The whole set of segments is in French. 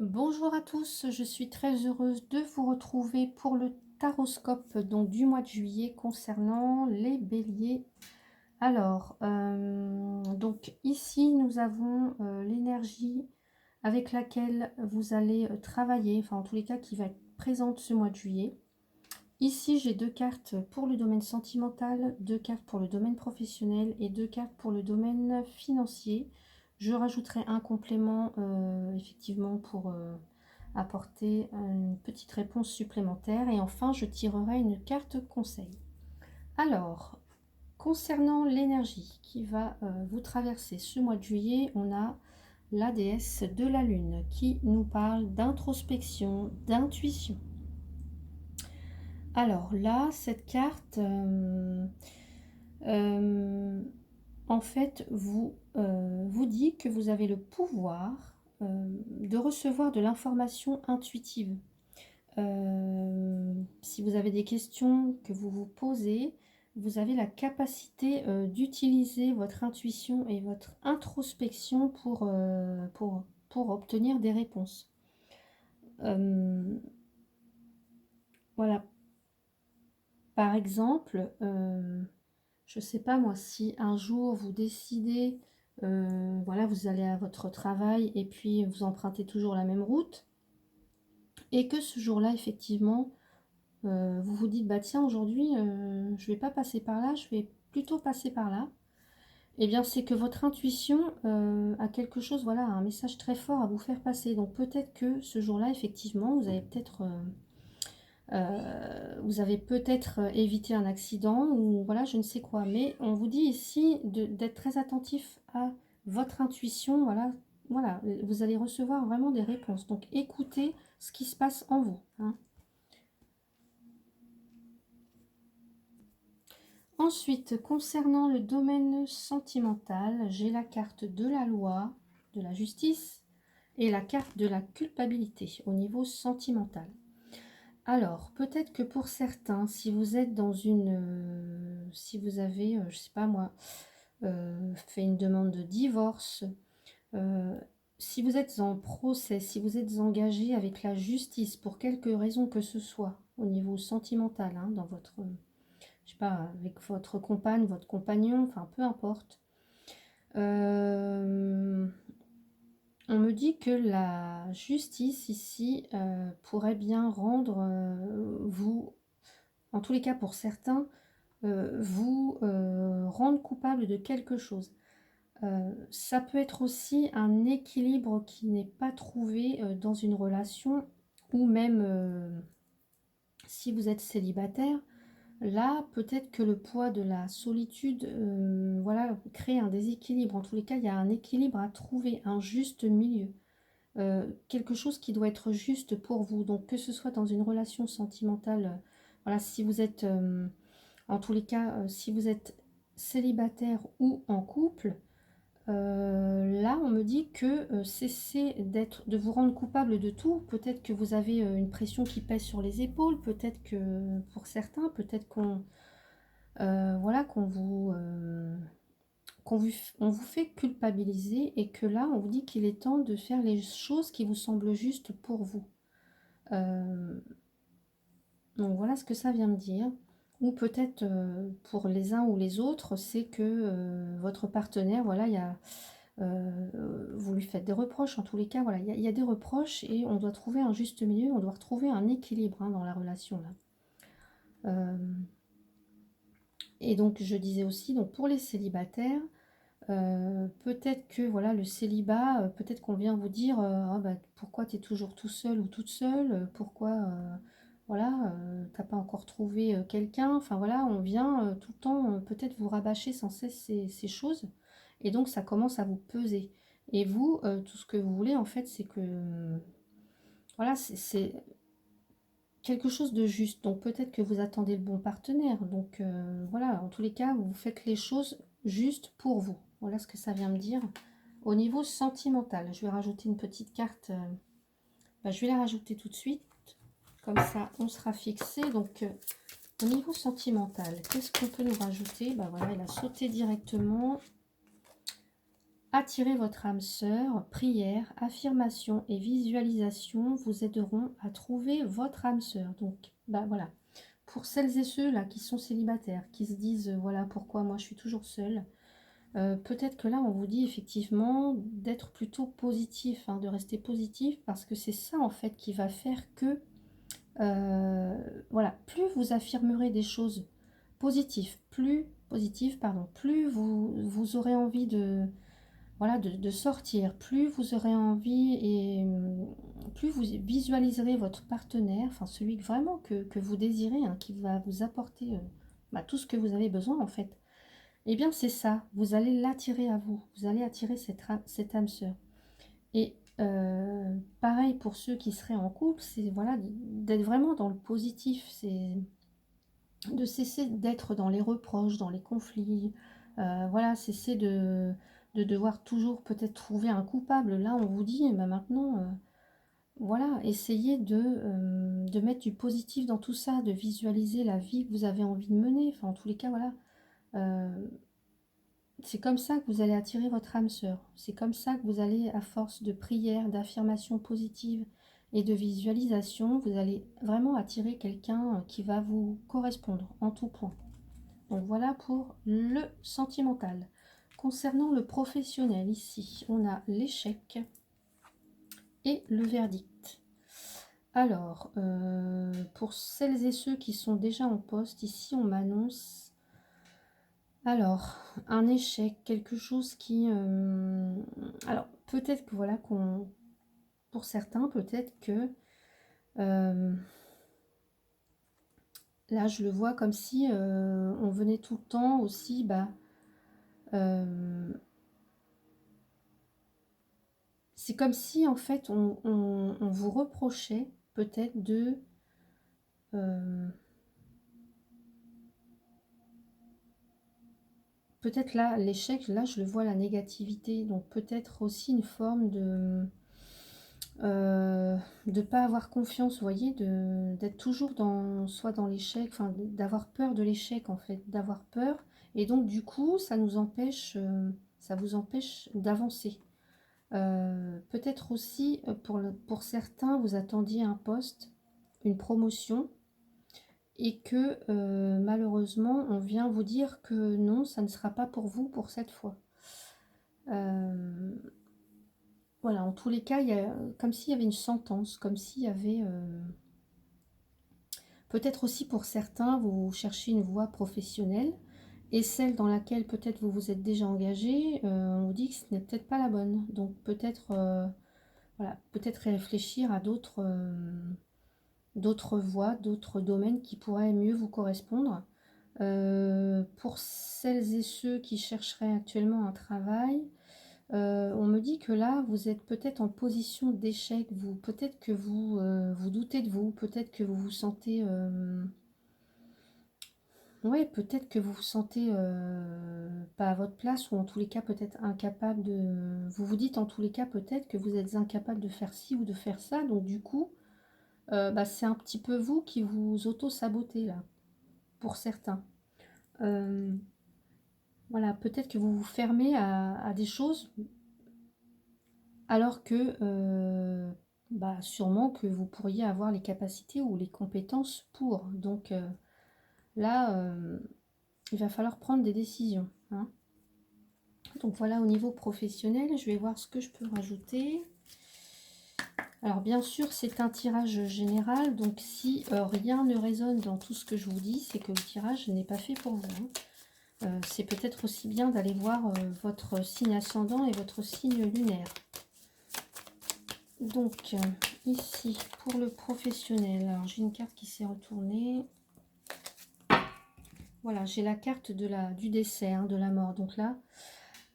Bonjour à tous, je suis très heureuse de vous retrouver pour le taroscope donc du mois de juillet concernant les béliers. Alors, donc ici nous avons l'énergie avec laquelle vous allez travailler, enfin en tous les cas qui va être présente ce mois de juillet. Ici j'ai deux cartes pour le domaine sentimental, deux cartes pour le domaine professionnel et deux cartes pour le domaine financier. Je rajouterai un complément effectivement pour apporter une petite réponse supplémentaire. Et enfin, je tirerai une carte conseil. Alors, concernant l'énergie qui va vous traverser ce mois de juillet, on a la déesse de la lune qui nous parle d'introspection, d'intuition. Alors là, cette carte, en fait, vous dit que vous avez le pouvoir de recevoir de l'information intuitive. Si vous avez des questions que vous vous posez, vous avez la capacité d'utiliser votre intuition et votre introspection pour obtenir des réponses. Voilà. Par exemple, je ne sais pas moi, si un jour vous décidez, voilà, vous allez à votre travail et puis vous empruntez toujours la même route, et que ce jour-là, effectivement, vous vous dites, bah tiens, aujourd'hui, je vais pas passer par là, je vais plutôt passer par là. Eh bien, c'est que votre intuition a quelque chose, voilà, un message très fort à vous faire passer. Donc peut-être que ce jour-là, effectivement, vous avez peut-être évité un accident ou voilà, je ne sais quoi. Mais on vous dit ici d'être très attentif à votre intuition. Voilà, voilà, vous allez recevoir vraiment des réponses. Donc écoutez ce qui se passe en vous, hein. Ensuite, concernant le domaine sentimental, j'ai la carte de la loi, de la justice et la carte de la culpabilité au niveau sentimental. Alors, peut-être que pour certains, si vous êtes dans si vous avez, je sais pas moi, fait une demande de divorce, euh, si vous êtes en procès, si vous êtes engagé avec la justice pour quelque raison que ce soit, au niveau sentimental, hein, dans votre, je sais pas, avec votre compagne, votre compagnon, enfin peu importe. Euh, on me dit que la justice ici pourrait bien rendre vous, en tous les cas pour certains, vous rendre coupable de quelque chose. Ça peut être aussi un équilibre qui n'est pas trouvé dans une relation, ou même si vous êtes célibataire. Là, peut-être que le poids de la solitude, voilà, crée un déséquilibre. En tous les cas, il y a un équilibre à trouver, un juste milieu. Quelque chose qui doit être juste pour vous. Donc, que ce soit dans une relation sentimentale, voilà, si vous êtes, en tous les cas, si vous êtes célibataire ou en couple, là, on me dit que cessez de vous rendre coupable de tout. Peut-être que vous avez une pression qui pèse sur les épaules. Peut-être que pour certains, peut-être voilà, on vous fait culpabiliser et que là, on vous dit qu'il est temps de faire les choses qui vous semblent justes pour vous. Euh, donc voilà ce que ça vient me dire. Ou peut-être pour les uns ou les autres, c'est que votre partenaire, voilà, vous lui faites des reproches. En tous les cas, voilà, il y a des reproches et on doit trouver un juste milieu, on doit retrouver un équilibre, hein, dans la relation là. Euh, et donc je disais aussi, donc pour les célibataires, peut-être que voilà, le célibat, peut-être qu'on vient vous dire ah, bah, pourquoi tu es toujours tout seul ou toute seule, pourquoi voilà, t'as pas encore trouvé quelqu'un. Enfin voilà, on vient tout le temps peut-être vous rabâcher sans cesse ces choses, et donc ça commence à vous peser. Et vous, tout ce que vous voulez en fait, c'est que voilà, c'est quelque chose de juste. Donc peut-être que vous attendez le bon partenaire. Donc voilà, en tous les cas, vous faites les choses justes pour vous. Voilà ce que ça vient me dire. Au niveau sentimental, je vais rajouter une petite carte. Bah, je vais la rajouter tout de suite. Comme ça, on sera fixé. Donc au niveau sentimental, qu'est-ce qu'on peut nous rajouter? Bah voilà, elle a sauté directement. attirer votre âme sœur, prière, affirmation et visualisation vous aideront à trouver votre âme sœur. Donc, bah voilà. Pour celles et ceux là qui sont célibataires, qui se disent, voilà pourquoi moi je suis toujours seule, peut-être que là on vous dit effectivement d'être plutôt positif, hein, de rester positif, parce que c'est ça en fait qui va faire que, voilà, plus vous affirmerez des choses positives, pardon, plus vous aurez envie de, voilà, de sortir, plus vous aurez envie et plus vous visualiserez votre partenaire, enfin celui vraiment que vous désirez, hein, qui va vous apporter bah, tout ce que vous avez besoin en fait. Eh bien c'est ça, vous allez l'attirer à vous, vous allez attirer cette âme sœur. Et pareil pour ceux qui seraient en couple, c'est voilà, d'être vraiment dans le positif, c'est de cesser d'être dans les reproches, dans les conflits, voilà, cesser de devoir toujours peut-être trouver un coupable. Là, on vous dit, bah maintenant, voilà, essayez de mettre du positif dans tout ça, de visualiser la vie que vous avez envie de mener. Enfin, en tous les cas, voilà. C'est comme ça que vous allez attirer votre âme sœur. C'est comme ça que vous allez, à force de prières, d'affirmations positives et de visualisation, vous allez vraiment attirer quelqu'un qui va vous correspondre en tout point. Donc voilà pour le sentimental. Concernant le professionnel, ici, on a l'échec et le verdict. Alors, pour celles et ceux qui sont déjà en poste, ici, on m'annonce, alors, un échec, quelque chose qui... alors, peut-être que, voilà, pour certains, peut-être que... là, je le vois comme si on venait tout le temps aussi, bah... c'est comme si, en fait, on vous reprochait peut-être de... peut-être là, l'échec, là, je le vois la négativité. Donc, peut-être aussi une forme de pas avoir confiance, vous voyez, d'être toujours dans, soit dans l'échec, enfin, d'avoir peur de l'échec, en fait, d'avoir peur. Et donc, du coup, ça nous empêche, ça vous empêche d'avancer. Peut-être aussi, pour certains, vous attendiez un poste, une promotion, et que malheureusement, on vient vous dire que non, ça ne sera pas pour vous pour cette fois. Voilà, en tous les cas, il y a, comme s'il y avait une sentence, comme s'il y avait... peut-être aussi pour certains, vous cherchez une voie professionnelle, et celle dans laquelle peut-être vous vous êtes déjà engagé, on vous dit que ce n'est peut-être pas la bonne. Donc peut-être voilà, peut-être réfléchir à d'autres voies, d'autres domaines qui pourraient mieux vous correspondre. Pour celles et ceux qui chercheraient actuellement un travail, on me dit que là, vous êtes peut-être en position d'échec. Peut-être que vous doutez de vous, peut-être que vous vous sentez... ouais, peut-être que vous vous sentez pas à votre place, ou en tous les cas peut-être incapable de... Vous vous dites en tous les cas peut-être que vous êtes incapable de faire ci ou de faire ça. Donc du coup, bah, c'est un petit peu vous qui vous auto-sabotez là, pour certains. Voilà, peut-être que vous vous fermez à des choses, alors que bah, sûrement que vous pourriez avoir les capacités ou les compétences pour. Donc là, il va falloir prendre des décisions, hein. Donc voilà, au niveau professionnel, je vais voir ce que je peux rajouter. Alors bien sûr, c'est un tirage général, donc si rien ne résonne dans tout ce que je vous dis, c'est que le tirage n'est pas fait pour vous, hein. C'est peut-être aussi bien d'aller voir votre signe ascendant et votre signe lunaire. Donc, ici, pour le professionnel, alors j'ai une carte qui s'est retournée. Voilà, j'ai la carte du décès, hein, de la mort. Donc là,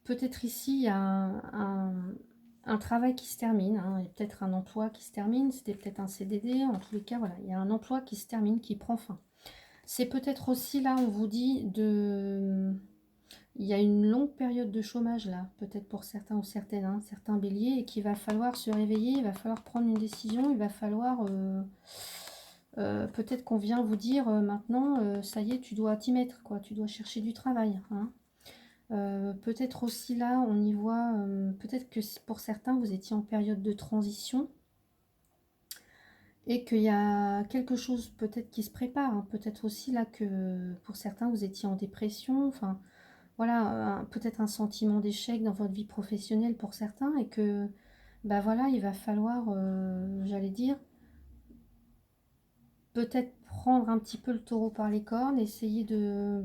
peut-être ici, il y a un travail qui se termine, hein, et peut-être un emploi qui se termine. C'était peut-être un CDD. En tous les cas, voilà, il y a un emploi qui se termine, qui prend fin. C'est peut-être aussi, là, on vous dit de... Il y a une longue période de chômage là, peut-être pour certains ou certaines, hein, certains béliers, et qu'il va falloir se réveiller, il va falloir prendre une décision, il va falloir... peut-être qu'on vient vous dire maintenant, ça y est, tu dois t'y mettre, quoi, tu dois chercher du travail, hein. Peut-être aussi là, on y voit, peut-être que pour certains, vous étiez en période de transition et qu'il y a quelque chose peut-être qui se prépare, hein. Peut-être aussi là que pour certains, vous étiez en dépression, enfin voilà, peut-être un sentiment d'échec dans votre vie professionnelle pour certains et que, bah voilà, il va falloir, j'allais dire, peut-être prendre un petit peu le taureau par les cornes, essayer de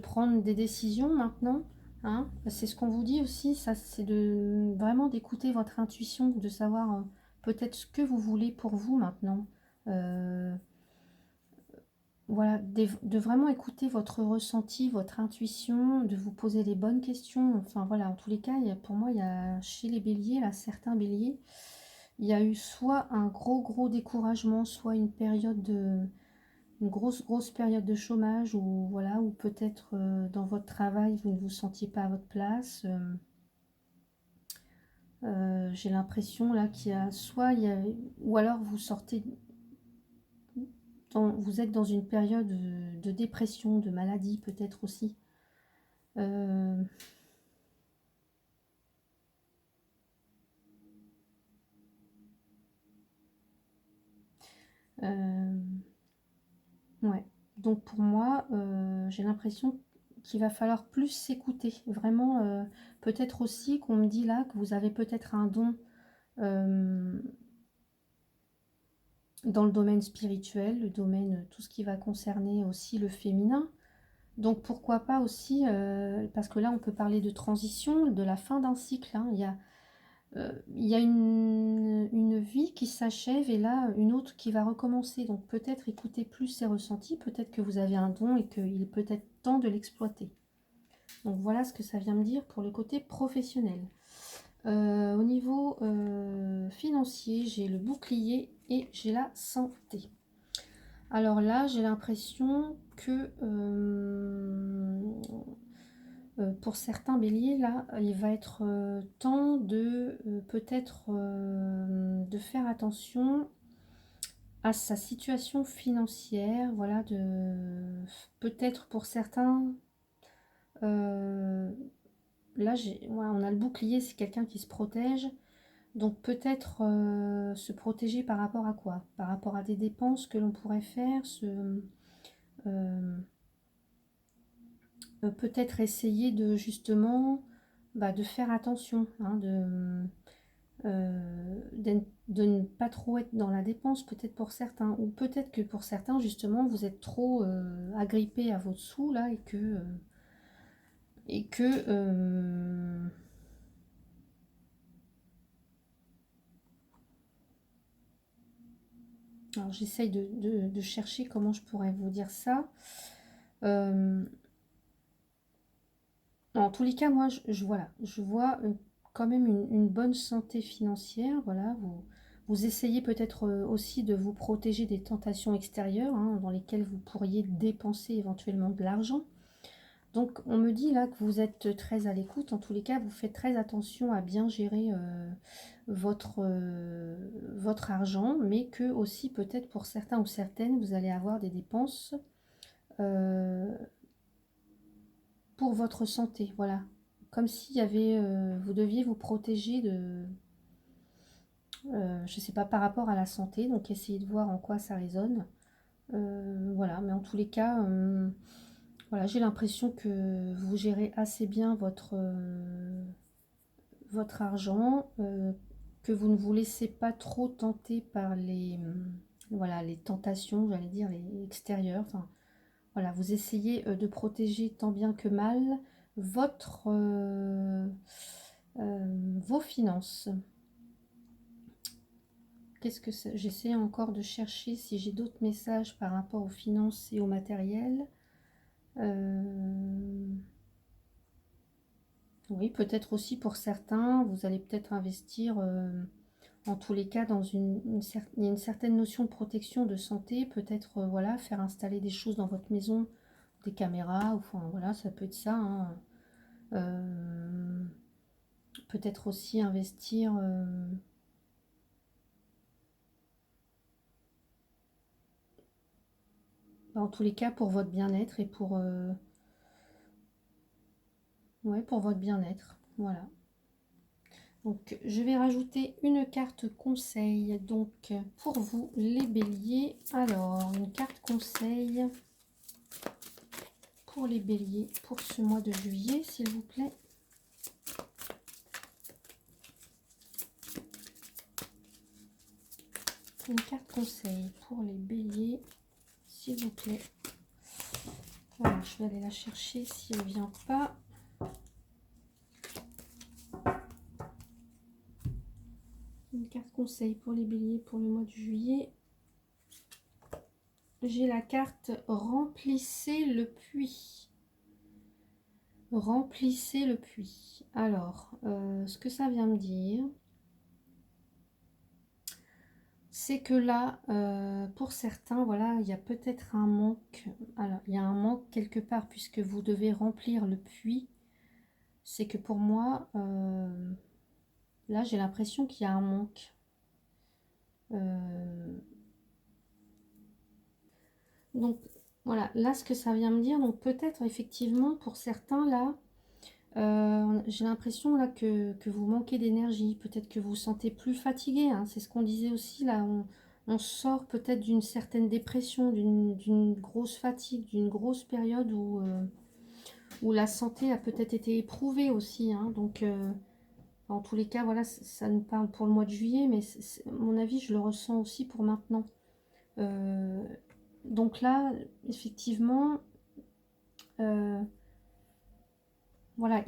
prendre des décisions maintenant, hein. C'est ce qu'on vous dit aussi, ça, c'est de vraiment d'écouter votre intuition, de savoir peut-être ce que vous voulez pour vous maintenant. Euh, voilà, de vraiment écouter votre ressenti, votre intuition, de vous poser les bonnes questions. Enfin voilà, en tous les cas, pour moi, il y a chez les béliers, là, certains béliers, il y a eu soit un gros découragement, soit une période de une grosse période de chômage ou voilà, ou peut-être dans votre travail, vous ne vous sentiez pas à votre place. J'ai l'impression là qu'il y a soit il y a, ou alors vous sortez vous êtes dans une période de dépression, de maladie peut-être aussi. Euh, euh, ouais. Donc pour moi, j'ai l'impression qu'il va falloir plus s'écouter. Vraiment, peut-être aussi qu'on me dit là que vous avez peut-être un don euh, dans le domaine spirituel, le domaine, tout ce qui va concerner aussi le féminin. Donc pourquoi pas aussi, parce que là on peut parler de transition, de la fin d'un cycle, hein. Il y a une vie qui s'achève et là une autre qui va recommencer. Donc peut-être écouter plus ses ressentis, peut-être que vous avez un don et qu'il est peut-être temps de l'exploiter. Donc voilà ce que ça vient me dire pour le côté professionnel. Au niveau financier, j'ai le bouclier et j'ai la santé. Alors là, j'ai l'impression que pour certains béliers, là, il va être temps de peut-être de faire attention à sa situation financière. Voilà, de peut-être pour certains, euh, là, ouais, on a le bouclier, c'est quelqu'un qui se protège. Donc peut-être se protéger par rapport à quoi? Par rapport à des dépenses que l'on pourrait faire, euh, peut-être essayer de justement de faire attention, hein, de ne pas trop être dans la dépense, peut-être pour certains, ou peut-être que pour certains, justement, vous êtes trop agrippé à votre sous là et que alors j'essaye de chercher comment je pourrais vous dire ça. Euh, En tous les cas, moi, voilà, je vois quand même une bonne santé financière. Voilà, vous essayez peut-être aussi de vous protéger des tentations extérieures, hein, dans lesquelles vous pourriez dépenser éventuellement de l'argent. Donc, on me dit là que vous êtes très à l'écoute. En tous les cas, vous faites très attention à bien gérer votre argent, mais que aussi peut-être pour certains ou certaines, vous allez avoir des dépenses euh, pour votre santé, voilà. Comme s'il y avait, vous deviez vous protéger de, je sais pas, par rapport à la santé, donc essayez de voir en quoi ça résonne. Voilà, mais en tous les cas, voilà, j'ai l'impression que vous gérez assez bien votre argent, que vous ne vous laissez pas trop tenter par voilà, les tentations, j'allais dire, les extérieures. Enfin, voilà, vous essayez de protéger tant bien que mal votre, vos finances. Qu'est-ce que c'est? J'essaie encore de chercher si j'ai d'autres messages par rapport aux finances et au matériel. Euh, oui, peut-être aussi pour certains, vous allez peut-être investir en tous les cas dans il y a une certaine notion de protection de santé, peut-être voilà, faire installer des choses dans votre maison, des caméras, enfin voilà, ça peut être ça, hein. Euh, Peut-être aussi investir, en tous les cas pour votre bien-être et pour, Ouais, pour votre bien-être. Voilà. Donc, je vais rajouter une carte conseil. Donc, pour vous, les béliers. Alors, une carte conseil pour les béliers pour ce mois de juillet, s'il vous plaît. Une carte conseil pour les béliers, s'il vous plaît. Voilà, je vais aller la chercher si elle ne vient pas. Une carte conseil pour les béliers pour le mois de juillet. J'ai la carte remplissez le puits. Remplissez le puits. Alors, ce que ça vient me dire, c'est que là, pour certains, voilà, il y a peut-être un manque. Alors, il y a un manque quelque part puisque vous devez remplir le puits. C'est que pour moi, là, j'ai l'impression qu'il y a un manque. Donc, voilà, là, ce que ça vient me dire, donc peut-être effectivement pour certains, là, j'ai l'impression là que vous manquez d'énergie, peut-être que vous vous sentez plus fatigué, hein, c'est ce qu'on disait aussi, là, on sort peut-être d'une certaine dépression, d'une grosse fatigue, d'une grosse période où la santé a peut-être été éprouvée aussi, hein, donc en tous les cas, voilà, ça nous parle pour le mois de juillet, mais à mon avis, je le ressens aussi pour maintenant. Euh, donc là, effectivement, voilà,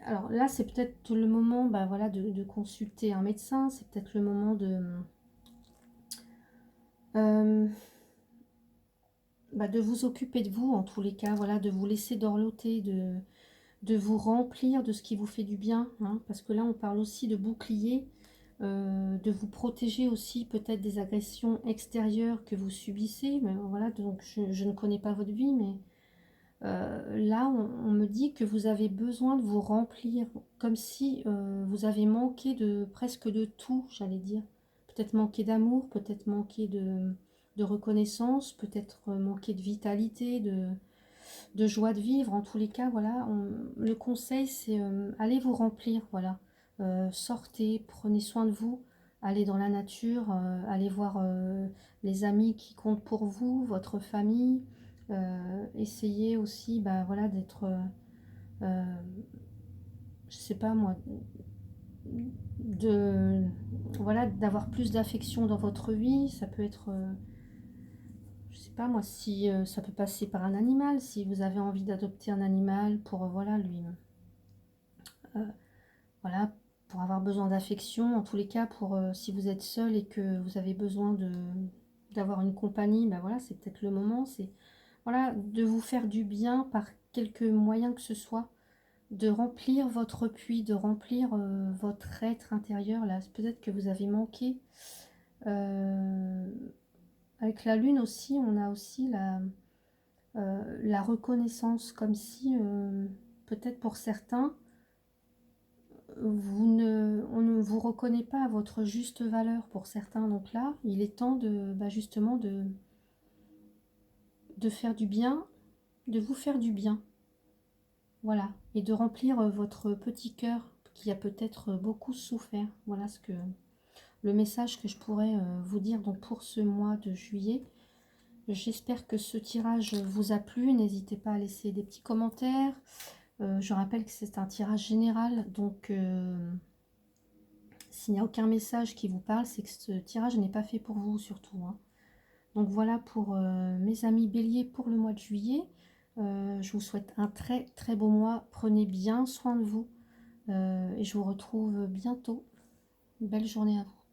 alors là, c'est peut-être le moment bah, voilà, de consulter un médecin, c'est peut-être le moment euh, de vous occuper de vous, en tous les cas, voilà, de vous laisser dorloter, de vous remplir de ce qui vous fait du bien, hein, parce que là, on parle aussi de bouclier, de vous protéger aussi peut-être des agressions extérieures que vous subissez, mais voilà, donc je ne connais pas votre vie, mais là, on me dit que vous avez besoin de vous remplir, comme si vous avez manqué de presque de tout, j'allais dire. Peut-être manqué d'amour, peut-être manqué de reconnaissance, peut-être manqué de vitalité, de joie de vivre. En tous les cas, voilà, le conseil, c'est allez vous remplir, voilà. Sortez, prenez soin de vous, allez dans la nature, allez voir les amis qui comptent pour vous, votre famille. Essayez aussi, bah, voilà, d'être, euh, je sais pas moi, de, voilà, d'avoir plus d'affection dans votre vie. Ça peut être, je sais pas moi, si ça peut passer par un animal, si vous avez envie d'adopter un animal pour, voilà, lui, euh, voilà, pour avoir besoin d'affection. En tous les cas, pour si vous êtes seul et que vous avez besoin d'avoir une compagnie, ben voilà, c'est peut-être le moment. C'est voilà, de vous faire du bien par quelque moyen que ce soit, de remplir votre puits, de remplir votre être intérieur. Là, peut-être que vous avez manqué. Euh, avec la lune aussi, on a aussi la reconnaissance, comme si peut-être pour certains, on ne vous reconnaît pas à votre juste valeur pour certains. Donc là, il est temps de bah justement de faire du bien, de vous faire du bien. Voilà. Et de remplir votre petit cœur qui a peut-être beaucoup souffert. Voilà le message que je pourrais vous dire donc pour ce mois de juillet. J'espère que ce tirage vous a plu. N'hésitez pas à laisser des petits commentaires. Je rappelle que c'est un tirage général, donc s'il n'y a aucun message qui vous parle, c'est que ce tirage n'est pas fait pour vous surtout, hein. Donc voilà pour mes amis béliers pour le mois de juillet. Je vous souhaite un très très beau mois. Prenez bien soin de vous et je vous retrouve bientôt. Une belle journée à vous.